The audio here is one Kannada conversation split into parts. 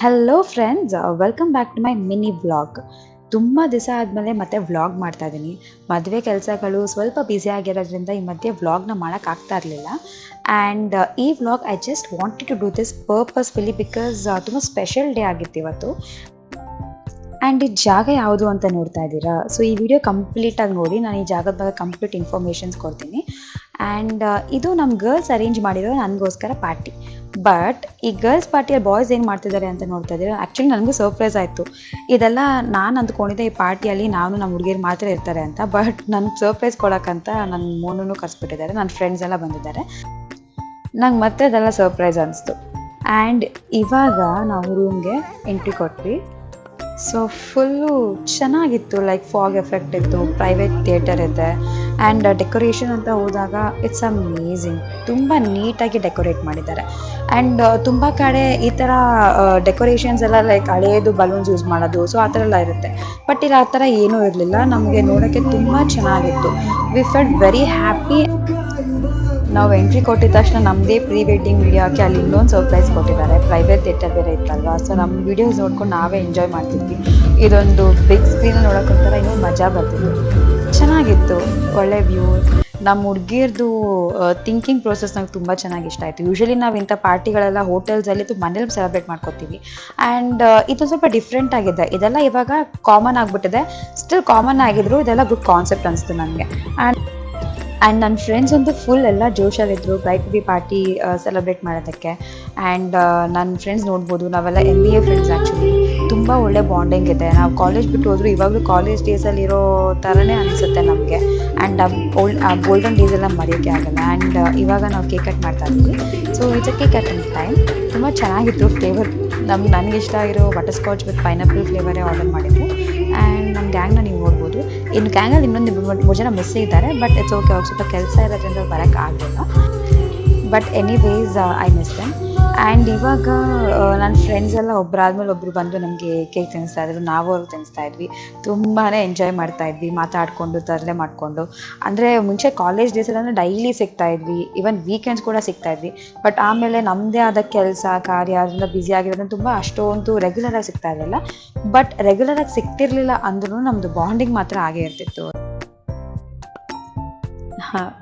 Hello friends, welcome back to my mini vlog. ತುಂಬ ದಿವಸ ಆದಮೇಲೆ ಮತ್ತೆ ವ್ಲಾಗ್ ಮಾಡ್ತಾ ಇದ್ದೀನಿ. ಮದುವೆ ಕೆಲಸಗಳು ಸ್ವಲ್ಪ ಬ್ಯುಸಿ ಆಗಿರೋದ್ರಿಂದ ಈ ಮಧ್ಯೆ ವ್ಲಾಗ್ನ ಮಾಡೋಕ್ಕಾಗ್ತಾ ಇರಲಿಲ್ಲ. ಆ್ಯಂಡ್ ಈ vlog I just wanted to do this purposefully because ತುಂಬ ಸ್ಪೆಷಲ್ ಡೇ ಆಗಿತ್ತು ಇವತ್ತು. ಆ್ಯಂಡ್ ಈ ಜಾಗ ಯಾವುದು ಅಂತ ನೋಡ್ತಾ ಇದ್ದೀರಾ? ಸೊ ಈ ವಿಡಿಯೋ ಕಂಪ್ಲೀಟಾಗಿ ನೋಡಿ, ನಾನು ಈ ಜಾಗದ ಬಗ್ಗೆ ಕಂಪ್ಲೀಟ್ ಇನ್ಫಾರ್ಮೇಷನ್ಸ್ ಕೊಡ್ತೀನಿ. ಆ್ಯಂಡ್ ಇದು ನಮ್ಮ ಗರ್ಲ್ಸ್ ಅರೇಂಜ್ ಮಾಡಿರೋ ನನಗೋಸ್ಕರ ಪಾರ್ಟಿ. ಬಟ್ ಈ ಗರ್ಲ್ಸ್ ಪಾರ್ಟಿಯಲ್ಲಿ ಬಾಯ್ಸ್ ಏನು ಮಾಡ್ತಿದ್ದಾರೆ ಅಂತ ನೋಡ್ತಾ ಇದ್ದೀರಾ? ಆ್ಯಕ್ಚುಲಿ ನನಗೂ ಸರ್ಪ್ರೈಸ್ ಆಯಿತು. ಇದೆಲ್ಲ ನಾನು ಅಂದ್ಕೊಂಡಿದ್ದೆ ಈ ಪಾರ್ಟಿಯಲ್ಲಿ ನಾನು ನಮ್ಮ ಹುಡುಗಿರು ಮಾತ್ರ ಇರ್ತಾರೆ ಅಂತ. ಬಟ್ ನನಗೆ ಸರ್ಪ್ರೈಸ್ ಕೊಡೋಕ್ಕಂತ ನನ್ನ ಮೋನೂ ಕರೆಸ್ಬಿಟ್ಟಿದ್ದಾರೆ, ನನ್ನ ಫ್ರೆಂಡ್ಸ್ ಎಲ್ಲ ಬಂದಿದ್ದಾರೆ. ನಂಗೆ ಮತ್ತೆ ಅದೆಲ್ಲ ಸರ್ಪ್ರೈಸ್ ಅನಿಸ್ತು. ಆ್ಯಂಡ್ ಇವಾಗ ನಾವು ರೂಮ್ಗೆ ಎಂಟ್ರಿ ಕೊಟ್ವಿ. ಸೊ ಫುಲ್ಲು ಚೆನ್ನಾಗಿತ್ತು, ಲೈಕ್ ಫಾಗ್ ಎಫೆಕ್ಟ್ ಇತ್ತು, ಪ್ರೈವೇಟ್ ಥಿಯೇಟರ್ ಇದೆ. ಆ್ಯಂಡ್ ಡೆಕೋರೇಷನ್ ಅಂತ ಹೋದಾಗ ಇಟ್ಸ್ ಅಮೇಝಿಂಗ್. ತುಂಬ ನೀಟಾಗಿ ಡೆಕೋರೇಟ್ ಮಾಡಿದ್ದಾರೆ. ಆ್ಯಂಡ್ ತುಂಬ ಕಡೆ ಈ ಥರ ಡೆಕೋರೇಷನ್ಸ್ ಎಲ್ಲ ಲೈಕ್ ಹಳೇದು ಬಲೂನ್ಸ್ ಯೂಸ್ ಮಾಡೋದು, ಸೊ ಆ ಥರ ಎಲ್ಲ ಇರುತ್ತೆ. ಬಟ್ ಇಲ್ಲಿ ಆ ಥರ ಏನೂ ಇರಲಿಲ್ಲ. ನಮಗೆ ನೋಡೋಕ್ಕೆ ತುಂಬ ಚೆನ್ನಾಗಿತ್ತು. We felt very happy. ನಾವು ಎಂಟ್ರಿ ಕೊಟ್ಟಿದ ತಕ್ಷಣ ನಮ್ಮದೇ ಪ್ರೀ ವೆಡ್ಡಿಂಗ್ ವಿಡಿಯೋಕ್ಕೆ ಅಲ್ಲಿ ಇನ್ನೊಂದು ಸರ್ಪ್ರೈಸ್ ಕೊಟ್ಟಿದ್ದಾರೆ. ಪ್ರೈವೇಟ್ ಥಿಯೇಟರ್ ಬೇರೆ ಇತ್ತಲ್ವಾ, ಸೊ ನಮ್ಮ ವಿಡಿಯೋಸ್ ನೋಡ್ಕೊಂಡು ನಾವೇ ಎಂಜಾಯ್ ಮಾಡ್ತಿದ್ವಿ. ಇದೊಂದು ಬಿಗ್ ಸ್ಕ್ರೀನ್ ನೋಡೋಕ್ಕೋಸ್ಕರ ಇನ್ನೂ ಮಜಾ ಬರ್ತಿತ್ತು. ಚೆನ್ನಾಗಿತ್ತು, ಒಳ್ಳೆ ವ್ಯೂ. ನಮ್ಮ ಹುಡುಗಿರ್ದು ಥಿಂಕಿಂಗ್ ಪ್ರೋಸೆಸ್ ನಂಗೆ ತುಂಬ ಚೆನ್ನಾಗಿ ಇಷ್ಟ ಆಯಿತು. ಯೂಶ್ವಲಿ ನಾವು ಇಂಥ ಪಾರ್ಟಿಗಳೆಲ್ಲ ಹೋಟೆಲ್ಸಲ್ಲಿ ಮನೇಲಿ ಸೆಲೆಬ್ರೇಟ್ ಮಾಡ್ಕೋತೀವಿ. ಆ್ಯಂಡ್ ಇದು ಸ್ವಲ್ಪ ಡಿಫ್ರೆಂಟ್ ಆಗಿದೆ. ಇದೆಲ್ಲ ಇವಾಗ ಕಾಮನ್ ಆಗಿಬಿಟ್ಟಿದೆ. ಸ್ಟಿಲ್ ಕಾಮನ್ ಆಗಿದ್ರು ಇದೆಲ್ಲ ಗುಡ್ ಕಾನ್ಸೆಪ್ಟ್ ಅನಿಸ್ತು ನನಗೆ. ಆ್ಯಂಡ್ ನನ್ನ ಫ್ರೆಂಡ್ಸ್ ಅಂತೂ ಫುಲ್ ಎಲ್ಲ ಜೋಶಲ್ಲಿದ್ದರು bright to be party celebrate ಮಾಡೋದಕ್ಕೆ. ಆ್ಯಂಡ್ ನನ್ನ ಫ್ರೆಂಡ್ಸ್ ನೋಡ್ಬೋದು, ನಾವೆಲ್ಲ MBA ಫ್ರೆಂಡ್ಸ್. ಆ್ಯಕ್ಚುಲಿ ತುಂಬ ಒಳ್ಳೆ ಬಾಂಡಿಂಗ್ ಇದೆ. ನಾವು ಕಾಲೇಜ್ ಬಿಟ್ಟು ಹೋದರೂ ಇವಾಗಲೂ ಕಾಲೇಜ್ ಡೇಸಲ್ಲಿರೋ ಥರನೇ ಅನಿಸುತ್ತೆ ನಮಗೆ. ಆ್ಯಂಡ್ ಆ ಗೋಲ್ಡನ್ ಡೇಸ್ ಎಲ್ಲ ಮರೆಯೋಕ್ಕೆ ಆಗಲ್ಲ. ಆ್ಯಂಡ್ ಇವಾಗ ನಾವು ಕೇಕ್ ಕಟ್ ಮಾಡ್ತಾ ಇದ್ದೀವಿ. So it's cake cutting time. ತುಂಬ ಚೆನ್ನಾಗಿತ್ತು ಫ್ಲೇವರ್. ನನಗೆ ಇಷ್ಟ ಆಗಿರೋ ಬಟರ್ ಸ್ಕಾಚ್ ವಿತ್ ಪೈನಾಪಲ್ ಫ್ಲೇವರೇ ಆರ್ಡರ್ ಮಾಡಿದ್ದು. ಆ್ಯಂಡ್ ನಮ್ಮ ಗ್ಯಾಂಗ್ನ ನೀವು ನೋಡ್ಬೋದು. ಇನ್ನು ಗ್ಯಾಂಗಲ್ಲಿ ಇನ್ನೊಂದು ಮೂರು ಜನ ಮಿಸ್ ಇದ್ದಾರೆ, ಬಟ್ ಇಟ್ಸ್ ಓಕೆ. ಅವ್ರು ಸ್ವಲ್ಪ ಕೆಲಸ ಇರೋದ್ರಿಂದ ಬರೋಕ್ಕಾಗಲಿಲ್ಲ. But anyways I miss them. And ಇವಾಗ ನನ್ನ ಫ್ರೆಂಡ್ಸ್ ಎಲ್ಲ ಒಬ್ಬರಾದ್ಮೇಲೆ ಒಬ್ಬರು ಬಂದು ನಮಗೆ ಕೇಕ್ ತಿನ್ನಿಸ್ತಾ ಇದ್ರು, ನಾವು ಅವ್ರಿಗೆ ತಿನ್ನಿಸ್ತಾ ಇದ್ವಿ. ತುಂಬಾ ಎಂಜಾಯ್ ಮಾಡ್ತಾ ಇದ್ವಿ, ಮಾತಾಡಿಕೊಂಡು ತರಲೆ ಮಾಡಿಕೊಂಡು. ಅಂದರೆ ಮುಂಚೆ ಕಾಲೇಜ್ ಡೇಸಲ್ಲಿ ಡೈಲಿ ಸಿಗ್ತಾ ಇದ್ವಿ, ಈವನ್ ವೀಕೆಂಡ್ಸ್ ಕೂಡ ಸಿಗ್ತಾ ಇದ್ವಿ. ಬಟ್ ಆಮೇಲೆ ನಮ್ಮದೇ ಆದ ಕೆಲಸ ಕಾರ್ಯ ಅದರಿಂದ ಬ್ಯುಸಿ ಆಗಿರೋದ್ರಿಂದ ತುಂಬ ಅಷ್ಟೊಂದು ರೆಗ್ಯುಲರಾಗಿ ಸಿಗ್ತಾ ಇರಲಿಲ್ಲ. ಬಟ್ ರೆಗ್ಯುಲರಾಗಿ ಸಿಗ್ತಿರ್ಲಿಲ್ಲ ಅಂದ್ರೂ ನಮ್ಮದು ಬಾಂಡಿಂಗ್ ಮಾತ್ರ ಆಗೇ ಇರ್ತಿತ್ತು.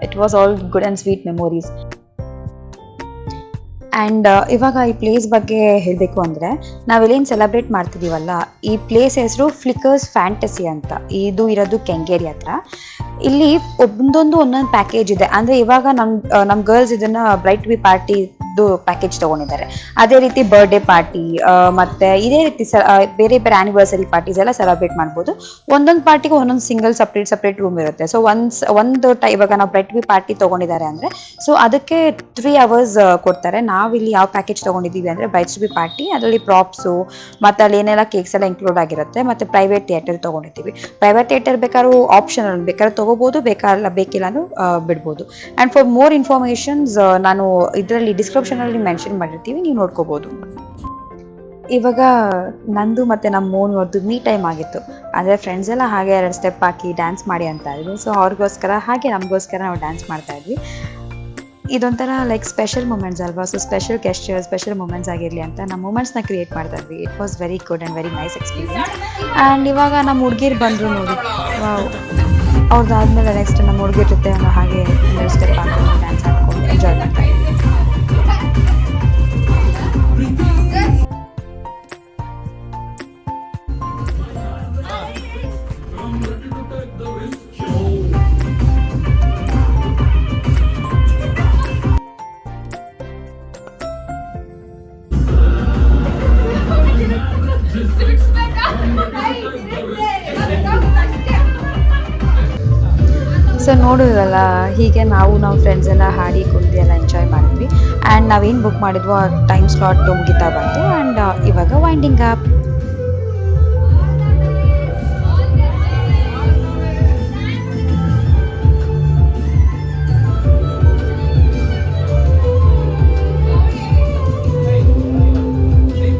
It was all good and sweet memories. And ಇವಾಗ ಈ ಪ್ಲೇಸ್ ಬಗ್ಗೆ ಹೇಳಬೇಕು ಅಂದರೆ, ನಾವೆಲ್ಲೇನು ಸೆಲೆಬ್ರೇಟ್ ಮಾಡ್ತಿದ್ದೀವಲ್ಲ, ಈ ಪ್ಲೇಸ್ ಹೆಸರು ಫ್ಲಿಕರ್ಸ್ ಫ್ಯಾಂಟಸಿ ಅಂತ. ಇದು ಇರೋದು ಕೆಂಗೇರಿ ಹತ್ರ. ಇಲ್ಲಿ ಒಂದೊಂದು ಪ್ಯಾಕೇಜ್ ಇದೆ. ಅಂದರೆ ಇವಾಗ ನಮ್ಮ ಗರ್ಲ್ಸ್ ಇದನ್ನು ಬ್ರೈಟ್ ಟು ಬಿ ಪಾರ್ಟಿದು ಪ್ಯಾಕೇಜ್ ತೊಗೊಂಡಿದ್ದಾರೆ. ಅದೇ ರೀತಿ ಬರ್ಡೇ ಪಾರ್ಟಿ ಮತ್ತು ಇದೇ ರೀತಿ ಬೇರೆ ಬೇರೆ ಆ್ಯನಿವರ್ಸರಿ ಪಾರ್ಟೀಸ್ ಎಲ್ಲ ಸೆಲೆಬ್ರೇಟ್ ಮಾಡ್ಬೋದು. ಒಂದೊಂದು ಪಾರ್ಟಿಗೆ ಒಂದೊಂದು ಸಿಂಗಲ್ ಸಪ್ರೇಟ್ ರೂಮ್ ಇರುತ್ತೆ. ಸೊ ಇವಾಗ ನಾವು ಬ್ರೈಟ್ ಟು ಬಿ ಪಾರ್ಟಿ ತೊಗೊಂಡಿದ್ದಾರೆ ಅಂದರೆ, ಸೊ ಅದಕ್ಕೆ 3 hours ಕೊಡ್ತಾರೆ. ನಾವಿಲ್ಲಿ ಯಾವ ಪ್ಯಾಕೇಜ್ ತೊಗೊಂಡಿದ್ದೀವಿ ಅಂದರೆ ಬ್ರೈಟ್ ಟು ಬಿ ಪಾರ್ಟಿ, ಅದರಲ್ಲಿ ಪ್ರಾಪ್ಸು ಮತ್ತು ಅಲ್ಲಿ ಏನೆಲ್ಲ ಕೇಕ್ಸ್ ಎಲ್ಲ ಇನ್ಕ್ಲೂಡ್ ಆಗಿರುತ್ತೆ. ಮತ್ತು ಪ್ರೈವೇಟ್ ಥಿಯೇಟರ್ ತೊಗೊಂಡಿದ್ದೀವಿ. ಪ್ರೈವೇಟ್ ಥಿಯೇಟರ್ ಬೇಕಾದ್ರೂ ಆಪ್ಷನಲ್, ಬೇಕಾದ್ರೆ ತೊಗೋಬೋದು, ಬೇಕಿಲ್ಲ ಬಿಡ್ಬೋದು. ಆ್ಯಂಡ್ ಫಾರ್ ಮೋರ್ ಇನ್ಫಾರ್ಮೇಷನ್ಸ್ ನಾನು ಇದರಲ್ಲಿ ಡಿಸ್ಕ್ರಿಪ್ಷನಲ್ಲಿ ಮೆನ್ಷನ್ ಮಾಡಿರ್ತೀವಿ, ನೀವು ನೋಡ್ಕೋಬೋದು. ಇವಾಗ ನಂದು ಮತ್ತು ನಮ್ಮ ಮೋನವ್ರದ್ದು ಮೀ ಟೈಮ್ ಆಗಿತ್ತು. ಅಂದರೆ ಫ್ರೆಂಡ್ಸ್ ಎಲ್ಲ ಹಾಗೆ 2 ಸ್ಟೆಪ್ ಹಾಕಿ ಡ್ಯಾನ್ಸ್ ಮಾಡಿ ಅಂತ ಇದ್ರು. ಸೊ ಅವ್ರಿಗೋಸ್ಕರ ಹಾಗೆ ನಮಗೋಸ್ಕರ ನಾವು ಡ್ಯಾನ್ಸ್ ಮಾಡ್ತಾ ಇದ್ವಿ. ಇದೊಂಥರ ಲೈಕ್ ಸ್ಪೆಷಲ್ ಮೂಮೆಂಟ್ಸ್ ಅಲ್ವಾ. So special gesture, special moments ಆಗಿರಲಿ ಅಂತ ನಮ್ಮ ಮೂಮೆಂಟ್ಸ್ನ ಕ್ರಿಯೇಟ್ ಮಾಡ್ತಾ ಇದ್ವಿ. It was very good and very nice experience. And ಇವಾಗ ನಮ್ಮ ಹುಡುಗಿರು ಬಂದರು ನೋಡಿ. ಅವ್ರದ್ದಾದ್ಮೇಲೆ ನೆಕ್ಸ್ಟ್ ನಮ್ಮ ಹುಡುಗಿರ ಜೊತೆ ಹಾಗೆ ಸ್ಟೆಪ್ ಹಾಕೊಂಡು ಡ್ಯಾನ್ಸ್ ಹಾಕೊಂಡು ಎಂಜಾಯ್ ಮಾಡ್ತಾ ಇದ್ವಿ. ಸೊ ನೋಡಿದ್ರಲ್ಲ, ಹೀಗೆ ನಾವು ಫ್ರೆಂಡ್ಸ್ ಎಲ್ಲ ಹಾಡಿ ಕುಂತು ಎಲ್ಲ ಎಂಜಾಯ್ ಮಾಡಿದ್ವಿ. ಆ್ಯಂಡ್ ನಾವೇನು ಬುಕ್ ಮಾಡಿದ್ವೋ ಆ ಟೈಮ್ ಸ್ಲಾಟ್ ಮುಗಿತಾ ಬಂತು. ಆ್ಯಂಡ್ ಇವಾಗ ವೈಂಡಿಂಗ್ ಅಪ್.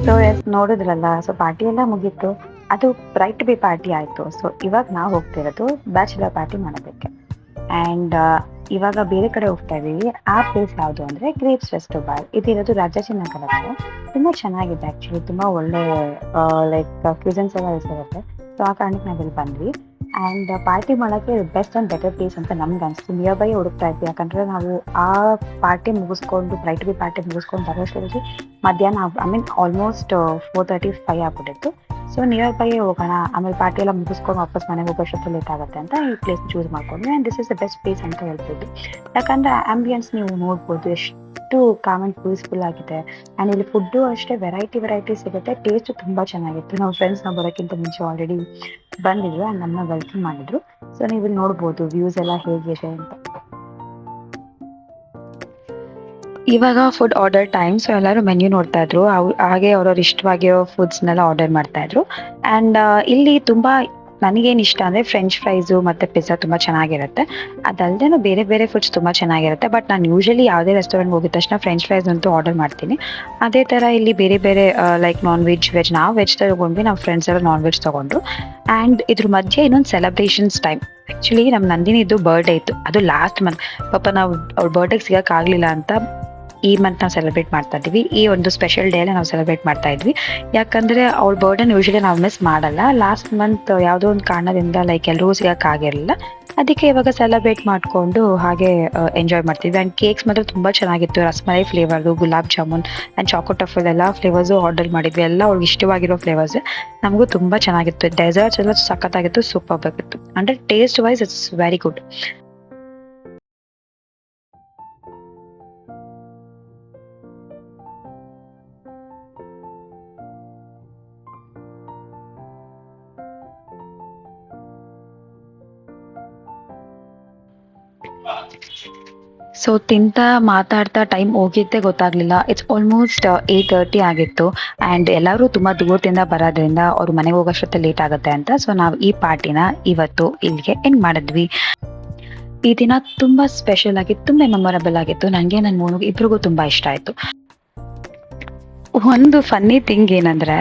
ಸೊ ನೋಡಿದ್ರಲ್ಲ, ಸೊ ಪಾರ್ಟಿ ಎಲ್ಲ ಮುಗೀತು. ಅದು ಬ್ರೈಟ್ ಬಿ ಪಾರ್ಟಿ ಆಯಿತು. ಸೊ ಇವಾಗ ನಾವು ಹೋಗ್ತಿರೋದು ಬ್ಯಾಚುಲರ್ ಪಾರ್ಟಿ ಮಾಡೋದಕ್ಕೆ. ಆ್ಯಂಡ್ ಇವಾಗ ಬೇರೆ ಕಡೆ ಹೋಗ್ತಾ ಇದೀವಿ. ಆ ಪ್ಲೇಸ್ ಯಾವುದು ಅಂದ್ರೆ ಗ್ರೇಪ್ಸ್ ರೆಸ್ಟೋಬಾರ್. ಇದಿರೋದು ರಾಜಾಜಿನಗರ ಹತ್ರ. ತುಂಬಾ ಚೆನ್ನಾಗಿದೆ ಆಕ್ಚುಲಿ. ತುಂಬಾ ಒಳ್ಳೆ ಲೈಕ್ ಕ್ಯೂಸನ್ಸ್ ಎಲ್ಲ ಸಿಗುತ್ತೆ. ಸೊ ಆ ಕಾರಣಕ್ಕೆ ನಾವಿಲ್ಲಿ ಬಂದ್ವಿ. ಆ್ಯಂಡ್ ಪಾರ್ಟಿ ಮಾಡೋಕ್ಕೆ ಬೆಸ್ಟ್ ಆ್ಯಂಡ್ ಬೆಟರ್ ಪ್ಲೇಸ್ ಅಂತ ನಮ್ಗೆ ಅನಿಸ್ತು. ನಿಯರ್ ಬೈ ಹುಡುಕ್ತಾ ಇದ್ವಿ, ಯಾಕಂದರೆ ನಾವು ಆ ಪಾರ್ಟಿ ಮುಗಿಸ್ಕೊಂಡು ಬ್ರೈಟ್ ಬಿ ಪಾರ್ಟಿ ಮುಗಿಸ್ಕೊಂಡು ಬರೋಷ್ಟರಲ್ಲಿ ಮಧ್ಯಾಹ್ನ ಐ ಮೀನ್ ಆಲ್ಮೋಸ್ಟ್ 4:35 ಆಗ್ಬಿಟ್ಟಿತ್ತು. ಸೊ ನಿಯರ್ ಬೈ ಹೋಗೋಣ, ಆಮೇಲೆ ಪಾರ್ಟಿ ಎಲ್ಲ ಮುಗಿಸ್ಕೊಂಡು ವಾಪಸ್ ಮನೆಗೆ ಹೋಗೋಷ್ಟೊತ್ತು ಲೇಟ್ ಆಗುತ್ತೆ ಅಂತ ಈ ಪ್ಲೇಸ್ ಚೂಸ್ ಮಾಡ್ಕೊಂಡ್ವಿ. And this is the best place ಅಂತ ಹೇಳ್ಬೋದು. ಯಾಕಂದರೆ ಆಂಬಿಯನ್ಸ್ ನೀವು ನೋಡ್ಬೋದು ಎಷ್ಟು ಕಾಮ್ ಆ್ಯಂಡ್ ಪೀಸ್ಫುಲ್ ಆಗಿದೆ. ಆ್ಯಂಡ್ ಇಲ್ಲಿ ಫುಡ್ಡು ಅಷ್ಟೇ ವೆರೈಟಿ ಸಿಗುತ್ತೆ. ಟೇಸ್ಟು ತುಂಬ ಚೆನ್ನಾಗಿತ್ತು. ನಾವು ಫ್ರೆಂಡ್ಸ್ ನಾವು ಬರೋಕ್ಕಿಂತ ಮುಂಚೆ ಆಲ್ರೆಡಿ ಬಂದಿದ್ರು ಆ್ಯಂಡ್ ನಮ್ಮನ್ನ ವೆಲ್ಕಮ್ ಮಾಡಿದ್ರು. ಸೊ ನೀವು ಇಲ್ಲಿ ನೋಡ್ಬೋದು ವ್ಯೂಸ್ ಎಲ್ಲ ಹೇಗಿದೆ ಅಂತ. ಇವಾಗ ಫುಡ್ ಆರ್ಡರ್ ಟೈಮ್. ಸೊ ಎಲ್ಲರೂ ಮೆನ್ಯೂ ನೋಡ್ತಾ ಇದ್ರು. ಹಾಗೆ ಅವ್ರವ್ರ ಇಷ್ಟವಾಗಿರೋ ಫುಡ್ಸ್ನೆಲ್ಲ ಆರ್ಡರ್ ಮಾಡ್ತಾ ಇದ್ರು. ಆ್ಯಂಡ್ ಇಲ್ಲಿ ತುಂಬ ನನಗೇನು ಇಷ್ಟ ಅಂದರೆ ಫ್ರೆಂಚ್ ಫ್ರೈಸು ಮತ್ತು ಪಿಜ್ಜಾ ತುಂಬ ಚೆನ್ನಾಗಿರುತ್ತೆ. ಅದಲ್ಲದೆ ಬೇರೆ ಬೇರೆ ಫುಡ್ಸ್ ತುಂಬ ಚೆನ್ನಾಗಿರುತ್ತೆ. ಬಟ್ ನಾನು ಯೂಶಲಿ ಯಾವುದೇ ರೆಸ್ಟೋರೆಂಟ್ಗೆ ಹೋಗಿದ ತಕ್ಷಣ ಫ್ರೆಂಚ್ ಫ್ರೈಸ್ ಅಂತೂ ಆರ್ಡರ್ ಮಾಡ್ತೀನಿ. ಅದೇ ಥರ ಇಲ್ಲಿ ಬೇರೆ ಬೇರೆ ಲೈಕ್ ನಾನ್ ವೆಜ್, ನಾವು ವೆಜ್ ತೊಗೊಂಡ್ವಿ, ನಾವು ಫ್ರೆಂಡ್ಸ್ ಎಲ್ಲ ನಾನ್ ವೆಜ್ ತೊಗೊಂಡ್ರು. ಆ್ಯಂಡ್ ಇದ್ರ ಮಧ್ಯೆ ಇನ್ನೊಂದು ಸೆಲೆಬ್ರೇಷನ್ಸ್ ಟೈಮ್. ಆ್ಯಕ್ಚುಲಿ ನಮ್ಮ ನಂದಿನಿದು ಬರ್ಡೇ ಇತ್ತು, ಅದು ಲಾಸ್ಟ್ ಮಂತ್. ಪಾಪ ನಾವು ಅವ್ರ ಬರ್ಡೇಗೆ ಸಿಗೋಕ್ಕಾಗಲಿಲ್ಲ ಅಂತ ಈ ಮಂತ್ ನಾವು ಸೆಲೆಬ್ರೇಟ್ ಮಾಡ್ತಾ ಇದ್ವಿ. ಈ ಒಂದು ಸ್ಪೆಷಲ್ ಡೇ ನಾವು ಸೆಲೆಬ್ರೇಟ್ ಮಾಡ್ತಾ ಇದ್ವಿ. ಯಾಕಂದರೆ ಅವ್ಳ ಬರ್ಡೇನ ಯೂಶಲಿ ನಾವು ಮಿಸ್ ಮಾಡಲ್ಲ. ಲಾಸ್ಟ್ ಮಂತ್ ಯಾವುದೋ ಒಂದು ಕಾರಣದಿಂದ ಲೈಕ್ ಎಲ್ಲರೂ ಸಿಗೋಕ್ಕಾಗಿರಲಿಲ್ಲ. ಅದಕ್ಕೆ ಇವಾಗ ಸೆಲೆಬ್ರೇಟ್ ಮಾಡಿಕೊಂಡು ಹಾಗೆ ಎಂಜಾಯ್ ಮಾಡ್ತಿದ್ವಿ. ಆ್ಯಂಡ್ ಕೇಕ್ಸ್ ಮಾತ್ರ ತುಂಬ ಚೆನ್ನಾಗಿತ್ತು. ರಸ್ಮಲೈ ಫ್ಲೇವರ್ದು, ಗುಲಾಬ್ ಜಾಮೂನ್ ಆ್ಯಂಡ್ ಚಾಕೋ ಟಫಲ್ ಎಲ್ಲ ಫ್ಲೇವರ್ಸು ಆರ್ಡರ್ ಮಾಡಿದ್ವಿ. ಎಲ್ಲ ಅವ್ಳಿಗೆ ಇಷ್ಟವಾಗಿರೋ ಫ್ಲೇವರ್ಸ್. ನಮಗೂ ತುಂಬ ಚೆನ್ನಾಗಿತ್ತು. ಡೆಸರ್ಟ್ಸ್ ಎಲ್ಲ ಸಖತ್ತಾಗಿತ್ತು, ಸೂಪರ್ ಆಗಿತ್ತು. ಅಂದರೆ taste wise it's very good. So ತಿಂತಾ ಮಾತಾಡ್ತಾ ಟೈಮ್ ಹೋಗಿದ್ದೇ ಗೊತ್ತಾಗ್ಲಿಲ್ಲ. ಇಟ್ಸ್ ಆಲ್ಮೋಸ್ಟ್ 8:30 ಆಗಿತ್ತು. ಆ್ಯಂಡ್ ಎಲ್ಲರೂ ತುಂಬ ದೂರದಿಂದ ಬರೋದ್ರಿಂದ ಅವ್ರ ಮನೆಗೆ ಹೋಗೋಷ್ಟೊತ್ತೆ ಲೇಟ್ ಆಗುತ್ತೆ ಅಂತ. ಸೊ ನಾವು ಈ ಪಾರ್ಟಿನ ಇವತ್ತು ಇಲ್ಲಿಗೆ ಎಂಡ್ ಮಾಡಿದ್ವಿ. ಈ ದಿನ ತುಂಬ ಸ್ಪೆಷಲ್ ಆಗಿ ತುಂಬ ಮೆಮೊರಬಲ್ ಆಗಿತ್ತು. ನನಗೆ ನನ್ನ ಮೂನಿಗೆ ಇಬ್ರಿಗೂ ತುಂಬ ಇಷ್ಟ ಆಯಿತು. ಒಂದು ಫನ್ನಿ ಥಿಂಗ್ ಏನಂದ್ರೆ,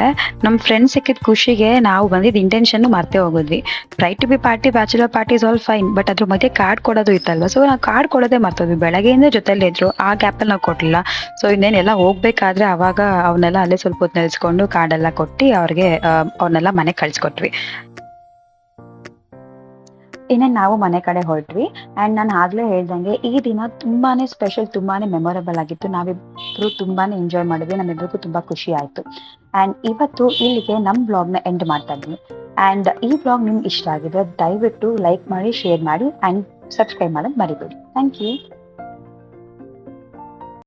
ನಮ್ಮ ಫ್ರೆಂಡ್ಸ್ ಸಿಕ್ಕಿದ ಖುಷಿಗೆ ನಾವು ಬಂದಿದ್ದ ಇಂಟೆನ್ಷನ್ ಮರ್ತೇ ಹೋಗಿದ್ವಿ. Bride to be party, bachelor party is all fine, but ಅದ್ರ ಮಧ್ಯೆ ಕಾರ್ಡ್ ಕೊಡೋದು ಇತ್ತಲ್ವ. ಸೊ ನಾವು ಕಾರ್ಡ್ ಕೊಡೋದೇ ಮರ್ತೋದ್ವಿ. ಬೆಳಗ್ಗೆಯಿಂದ ಜೊತೆಲೇ ಇದ್ರು, ಆ ಗ್ಯಾಪಲ್ಲಿ ನಾವು ಕೊಡಲಿಲ್ಲ. ಸೊ ಇನ್ನೇನೆಲ್ಲ ಹೋಗ್ಬೇಕಾದ್ರೆ ಅವಾಗ ಅವನ್ನೆಲ್ಲ ಅಲ್ಲೇ ಸ್ವಲ್ಪ ಹೊತ್ತು ನಿಲ್ಸ್ಕೊಂಡು ಕಾರ್ಡೆಲ್ಲ ಕೊಟ್ಟು ಅವ್ರಿಗೆ ಅವ್ರನ್ನೆಲ್ಲ ಮನೆಗೆ ಕಳ್ಸಿಕೊಟ್ವಿ. ಇನ್ನೇನು ನಾವು ಮನೆ ಕಡೆ ಹೊರಟ್ವಿ. ಆ್ಯಂಡ್ ನಾನು ಆಗಲೇ ಹೇಳ್ದಂಗೆ ಈ ದಿನ ತುಂಬಾ ಸ್ಪೆಷಲ್, ತುಂಬಾ ಮೆಮೊರಬಲ್ ಆಗಿತ್ತು. ನಾವಿಬ್ಬರು ತುಂಬಾ ಎಂಜಾಯ್ ಮಾಡಿದ್ವಿ. ನಮ್ಮಿಬ್ಬರಿಗೂ ತುಂಬ ಖುಷಿ ಆಯಿತು. ಆ್ಯಂಡ್ ಇವತ್ತು ಇಲ್ಲಿಗೆ ನಮ್ಮ ಬ್ಲಾಗ್ನ ಎಂಡ್ ಮಾಡ್ತಾ ಇದ್ವಿ. ಆ್ಯಂಡ್ ಈ ಬ್ಲಾಗ್ ನಿಮ್ಗೆ ಇಷ್ಟ ಆಗಿದೆ ದಯವಿಟ್ಟು ಲೈಕ್ ಮಾಡಿ, ಶೇರ್ ಮಾಡಿ ಆ್ಯಂಡ್ ಸಬ್ಸ್ಕ್ರೈಬ್ ಮಾಡೋದು ಮರಿಬೇಡಿ. Thank you.